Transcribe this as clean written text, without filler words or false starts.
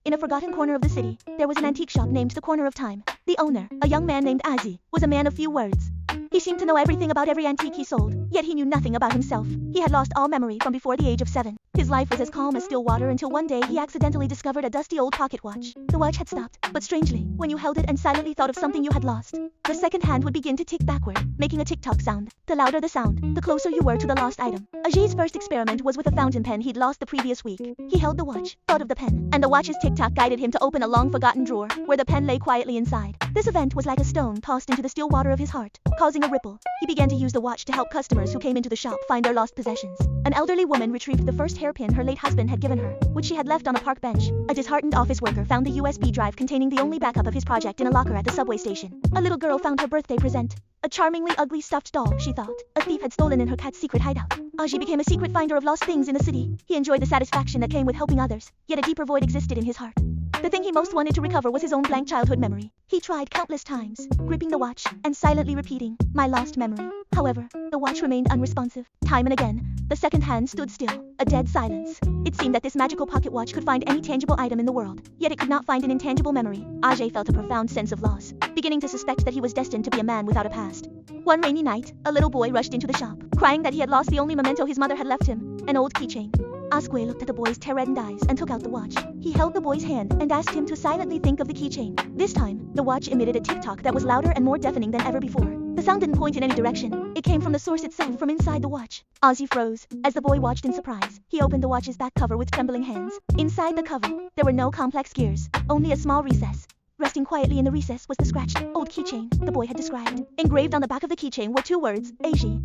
In a forgotten corner of the city, there was an antique shop named the Corner of Time. The owner, a young man named A-Zhe, was a man of few words. He seemed to know everything about every antique he sold, yet he knew nothing about himself. He had lost all memory from before the age of 7. His life was as calm as still water until one day he accidentally discovered a dusty old pocket watch. The watch had stopped, but strangely, when you held it and silently thought of something you had lost, the second hand would begin to tick backward, making a tick-tock sound. The louder the sound, the closer you were to the lost item. A-Zhe's first experiment was with a fountain pen he'd lost the previous week. He held the watch, thought of the pen, and the watch's tick-tock guided him to open a long-forgotten drawer, where the pen lay quietly inside. This event was like a stone tossed into the still water of his heart, causing a ripple. He began to use the watch to help customers who came into the shop find their lost possessions. An elderly woman retrieved the first hairpin her late husband had given her, which she had left on a park bench. A disheartened office worker found the USB drive containing the only backup of his project in a locker at the subway station. A little girl found her birthday present. A charmingly ugly stuffed doll, she thought. A thief had stolen in her cat's secret hideout. A-Zhe became a secret finder of lost things in the city. He enjoyed the satisfaction that came with helping others, yet a deeper void existed in his heart. The thing he most wanted to recover was his own blank childhood memory. He tried countless times, gripping the watch and silently repeating, "My lost memory." However, the watch remained unresponsive. Time and again, the second hand stood still, a dead silence. It seemed that this magical pocket watch could find any tangible item in the world, yet it could not find an intangible memory. A-Zhe felt a profound sense of loss, beginning to suspect that he was destined to be a man without a past. One rainy night, a little boy rushed into the shop, crying that he had lost the only memento his mother had left him, an old keychain. A-Zhe looked at the boy's tear-reddened eyes and took out the watch. He held the boy's hand and asked him to silently think of the keychain. This time, the watch emitted a tick-tock that was louder and more deafening than ever before. The sound didn't point in any direction. It came from the source itself, from inside the watch. A-Zhe froze as the boy watched in surprise. He opened the watch's back cover with trembling hands. Inside the cover, there were no complex gears, only a small recess. Resting quietly in the recess was the scratched, old keychain the boy had described. Engraved on the back of the keychain were 2 words, A-Zhe.